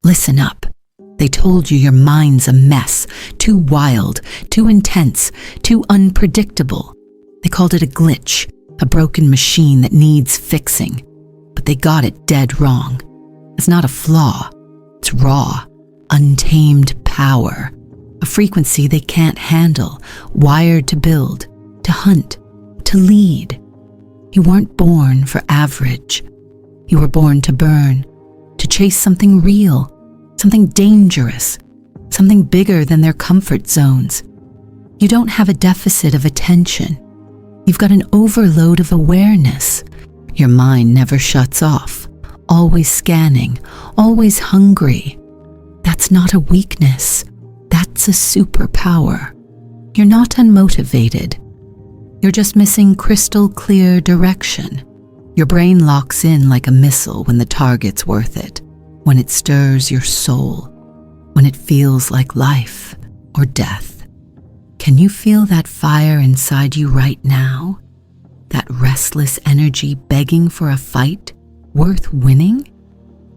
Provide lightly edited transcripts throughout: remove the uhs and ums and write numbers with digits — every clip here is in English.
Listen up. They told you your mind's a mess, too wild, too intense, too unpredictable. They called it a glitch, a broken machine that needs fixing. But they got it dead wrong. It's not a flaw. It's raw, untamed power. A frequency they can't handle, wired to build, to hunt, to lead. You weren't born for average. You were born to burn, to chase something real, something dangerous, something bigger than their comfort zones. You don't have a deficit of attention. You've got an overload of awareness. Your mind never shuts off, always scanning, always hungry. That's not a weakness. That's a superpower. You're not unmotivated. You're just missing crystal clear direction. Your brain locks in like a missile when the target's worth it, when it stirs your soul, when it feels like life or death. Can you feel that fire inside you right now? That restless energy begging for a fight worth winning?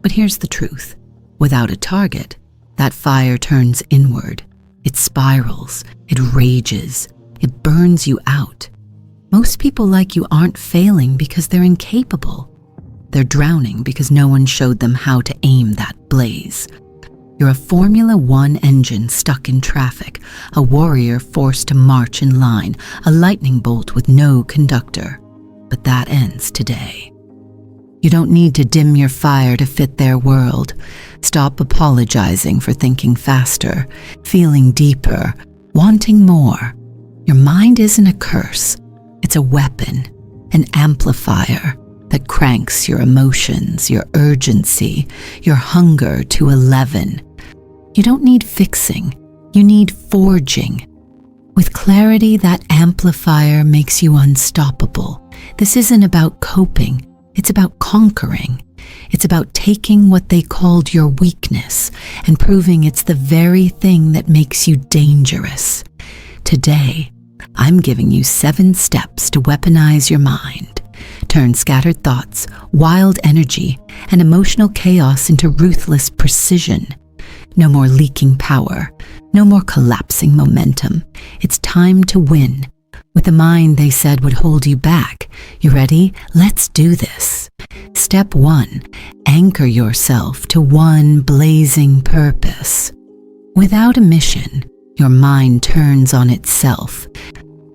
But here's the truth. Without a target, that fire turns inward. It spirals, it rages, it burns you out. Most people like you aren't failing because they're incapable. They're drowning because no one showed them how to aim that blaze. You're a Formula One engine stuck in traffic, a warrior forced to march in line, a lightning bolt with no conductor. But that ends today. You don't need to dim your fire to fit their world. Stop apologizing for thinking faster, feeling deeper, wanting more. Your mind isn't a curse. It's a weapon, an amplifier that cranks your emotions, your urgency, your hunger to 11. You don't need fixing. You need forging. With clarity, that amplifier makes you unstoppable. This isn't about coping. It's about conquering. It's about taking what they called your weakness and proving it's the very thing that makes you dangerous. Today, I'm giving you 7 steps to weaponize your mind. Turn scattered thoughts, wild energy, and emotional chaos into ruthless precision. No more leaking power. No more collapsing momentum. It's time to win. With the mind they said would hold you back. You ready? Let's do this. Step 1. Anchor yourself to one blazing purpose. Without a mission, your mind turns on itself,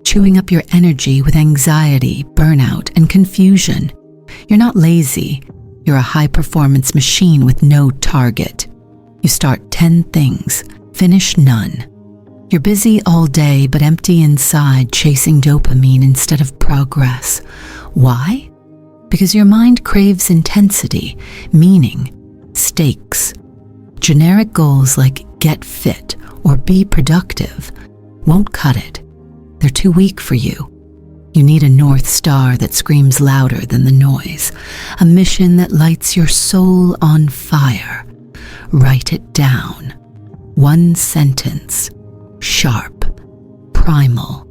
chewing up your energy with anxiety, burnout, and confusion. You're not lazy. You're a high-performance machine with no target. You start 10 things, finish none. You're busy all day but empty inside, chasing dopamine instead of progress. Why? Because your mind craves intensity, meaning, stakes. Generic goals like get fit or be productive won't cut it. They're too weak for you. You need a North Star that screams louder than the noise, a mission that lights your soul on fire. Write it down. One sentence. Sharp, primal,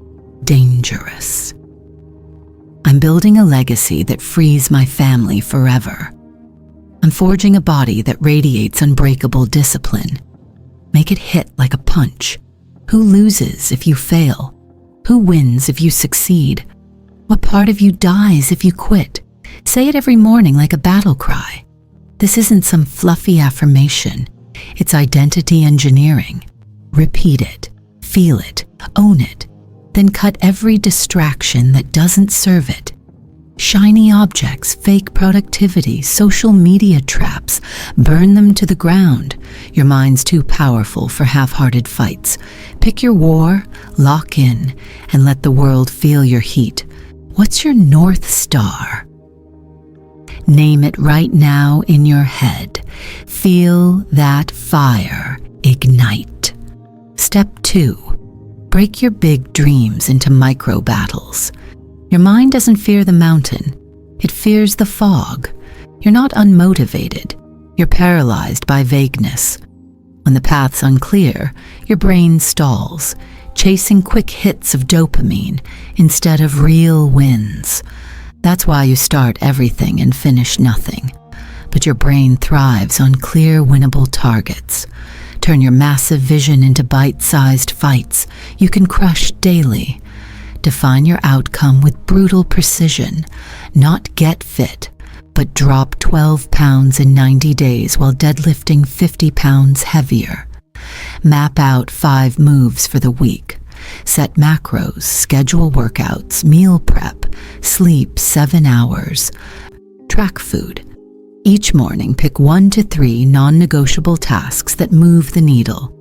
dangerous. I'm building a legacy that frees my family forever. I'm forging a body that radiates unbreakable discipline. Make it hit like a punch. Who loses if you fail? Who wins if you succeed? What part of you dies if you quit? Say it every morning like a battle cry. This isn't some fluffy affirmation. It's identity engineering. Repeat it, feel it, own it, then cut every distraction that doesn't serve it. Shiny objects, fake productivity, social media traps, burn them to the ground. Your mind's too powerful for half-hearted fights. Pick your war, lock in, and let the world feel your heat. What's your North Star? Name it right now in your head. Feel that fire ignite. Step 2. Break your big dreams into micro battles. Your mind doesn't fear the mountain. It fears the fog. You're not unmotivated. You're paralyzed by vagueness. When the path's unclear, your brain stalls, chasing quick hits of dopamine instead of real wins. That's why you start everything and finish nothing. but your brain thrives on clear, winnable targets. Turn your massive vision into bite-sized fights you can crush daily. Define your outcome with brutal precision, not get fit, but drop 12 pounds in 90 days while deadlifting 50 pounds heavier. Map out 5 moves for the week. Set macros, schedule workouts, meal prep, sleep 7 hours. Track food. Each morning, pick 1 to 3 non-negotiable tasks that move the needle.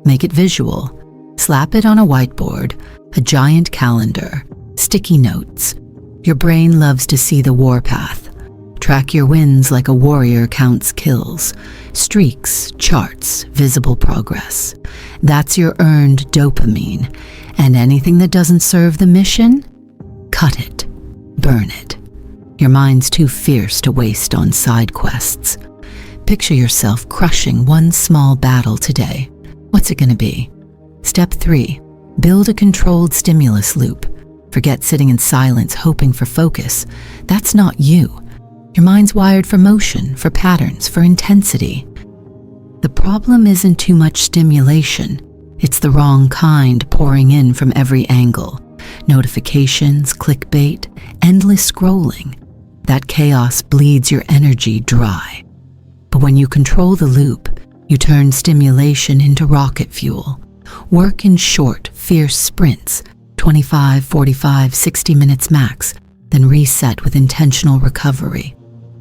Make it visual. Slap it on a whiteboard, a giant calendar, sticky notes. Your brain loves to see the warpath. Track your wins like a warrior counts kills. Streaks, charts, visible progress. That's your earned dopamine. And anything that doesn't serve the mission? Cut it. Burn it. Your mind's too fierce to waste on side quests. Picture yourself crushing one small battle today. What's it going to be? Step 3. Build a controlled stimulus loop. Forget sitting in silence hoping for focus. That's not you. Your mind's wired for motion, for patterns, for intensity. The problem isn't too much stimulation. It's the wrong kind pouring in from every angle. Notifications, clickbait, endless scrolling. That chaos bleeds your energy dry. But when you control the loop, you turn stimulation into rocket fuel. Work in short, fierce sprints, 25, 45, 60 minutes max, then reset with intentional recovery.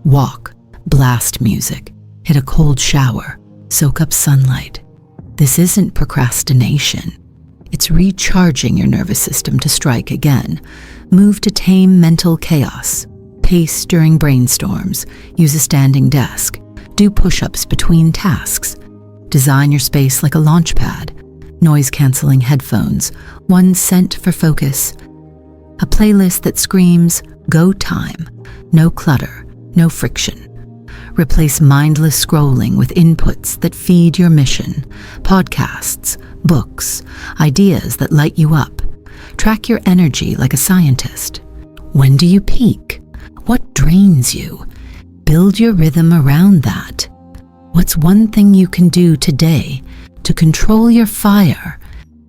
Walk, blast music, hit a cold shower, soak up sunlight. This isn't procrastination. It's recharging your nervous system to strike again. Move to tame mental chaos. Pace during brainstorms. Use a standing desk. Do push-ups between tasks. Design your space like a launch pad. Noise-canceling headphones. 1 cent for focus. A playlist that screams, go time. No clutter, no friction. Replace mindless scrolling with inputs that feed your mission. Podcasts, books, ideas that light you up. Track your energy like a scientist. When do you peak? What drains you? Build your rhythm around that. What's one thing you can do today to control your fire?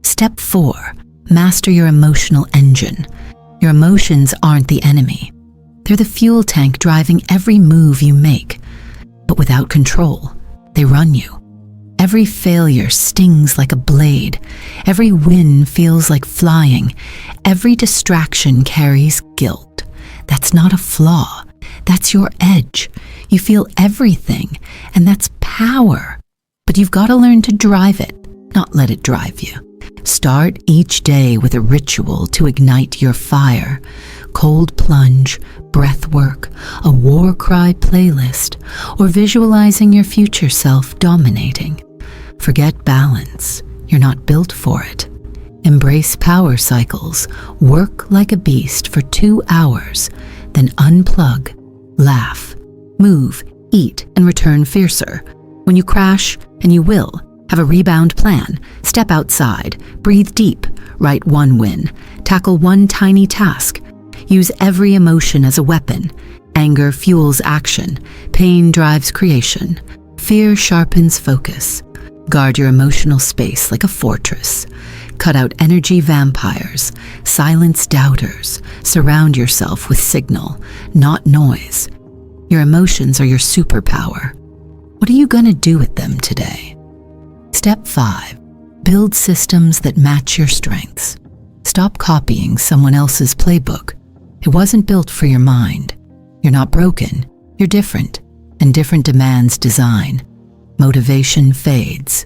Step 4. Master your emotional engine. Your emotions aren't the enemy. They're the fuel tank driving every move you make. But without control, they run you. Every failure stings like a blade. Every win feels like flying. Every distraction carries guilt. That's not a flaw. That's your edge. You feel everything, and that's power. But you've got to learn to drive it, not let it drive you. Start each day with a ritual to ignite your fire. Cold plunge, breath work, a war cry playlist, or visualizing your future self dominating. Forget balance. You're not built for it. Embrace power cycles. Work like a beast for 2 hours, then unplug, laugh, move, eat, and return fiercer. When you crash, and you will, have a rebound plan. Step outside, breathe deep, write 1 win, tackle 1 tiny task. Use every emotion as a weapon. Anger fuels action. Pain drives creation. Fear sharpens focus. Guard your emotional space like a fortress. Cut out energy vampires. Silence doubters. Surround yourself with signal, not noise. Your emotions are your superpower. What are you going to do with them today? Step 5. Build systems that match your strengths. Stop copying someone else's playbook. It wasn't built for your mind. You're not broken. You're different, and different demands design. Motivation fades,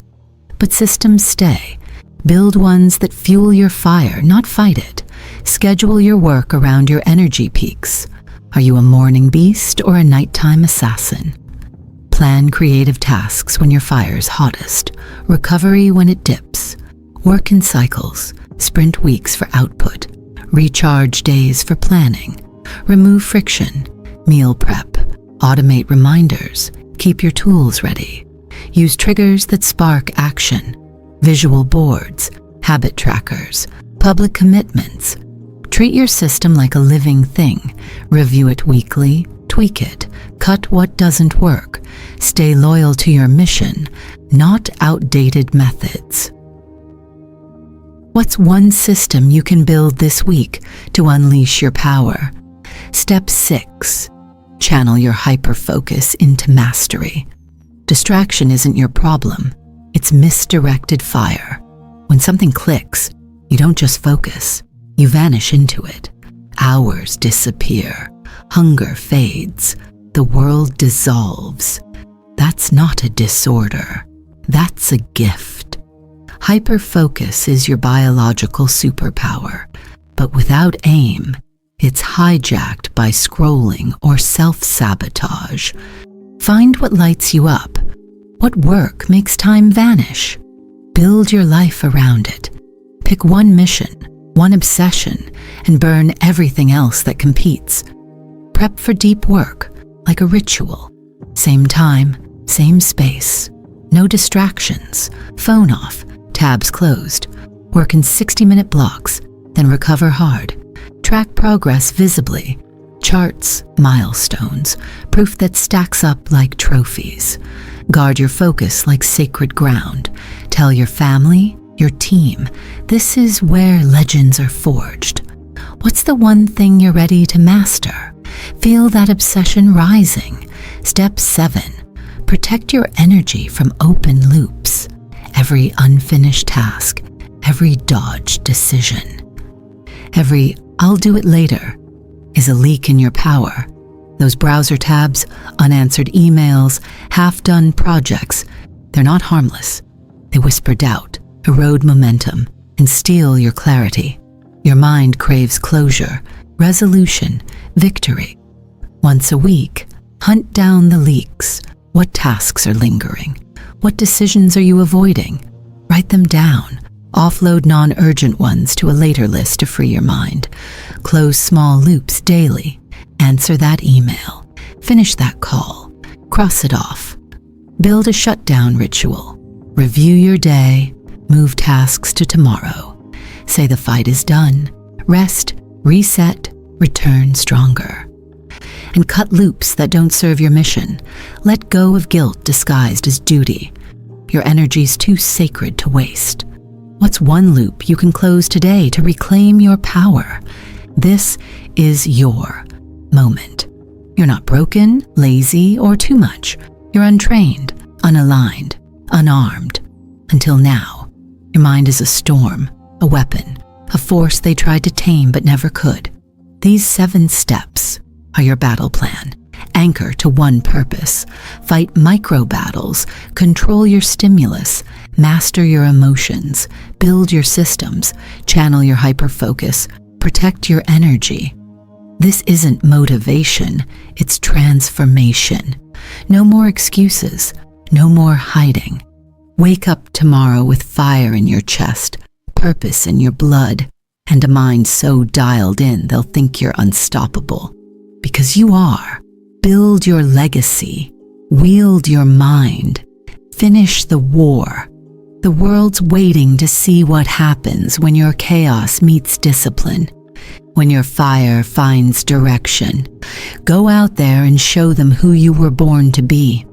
but systems stay. Build ones that fuel your fire, not fight it. Schedule your work around your energy peaks. Are you a morning beast or a nighttime assassin? Plan creative tasks when your fire's hottest. Recovery when it dips. Work in cycles. Sprint weeks for output. Recharge days for planning. Remove friction. Meal prep. Automate reminders. Keep your tools ready. Use triggers that spark action. Visual boards. Habit trackers. Public commitments. Treat your system like a living thing. Review it weekly. Tweak it, cut what doesn't work, stay loyal to your mission, not outdated methods. What's one system you can build this week to unleash your power? Step 6. Channel your hyperfocus into mastery. Distraction isn't your problem. It's misdirected fire. When something clicks, you don't just focus. You vanish into it. Hours disappear. Hunger fades. The world dissolves. That's not a disorder. That's a gift. Hyperfocus is your biological superpower, but without aim, it's hijacked by scrolling or self-sabotage. Find what lights you up. What work makes time vanish? Build your life around it. Pick one mission, one obsession, and burn everything else that competes. Prep for deep work, like a ritual. Same time, same space. No distractions. Phone off, tabs closed. Work in 60-minute blocks, then recover hard. Track progress visibly. Charts, milestones, proof that stacks up like trophies. Guard your focus like sacred ground. Tell your family, your team, this is where legends are forged. What's the one thing you're ready to master? Feel that obsession rising. Step 7. Protect your energy from open loops. Every unfinished task, every dodged decision, every "I'll do it later" is a leak in your power. Those browser tabs, unanswered emails, half-done projects, they're not harmless. They whisper doubt, erode momentum, and steal your clarity. Your mind craves closure, resolution, victory. Once a week, hunt down the leaks. What tasks are lingering? What decisions are you avoiding? Write them down. Offload non-urgent ones to a later list to free your mind. Close small loops daily. Answer that email. Finish that call. Cross it off. Build a shutdown ritual. Review your day. Move tasks to tomorrow. Say the fight is done. Rest, reset, return stronger. And cut loops that don't serve your mission. Let go of guilt disguised as duty. Your energy's too sacred to waste. What's one loop you can close today to reclaim your power? This is your moment. You're not broken, lazy, or too much. You're untrained, unaligned, unarmed. Until now, your mind is a storm, a weapon, a force they tried to tame but never could. These 7 steps are your battle plan. Anchor to one purpose. Fight micro battles. Control your stimulus. Master your emotions. Build your systems. Channel your hyperfocus. Protect your energy. This isn't motivation, it's transformation. No more excuses. No more hiding. Wake up tomorrow with fire in your chest, purpose in your blood, and a mind so dialed in they'll think you're unstoppable. Because you are. Build your legacy. Wield your mind. Finish the war. The world's waiting to see what happens when your chaos meets discipline, when your fire finds direction. Go out there and show them who you were born to be.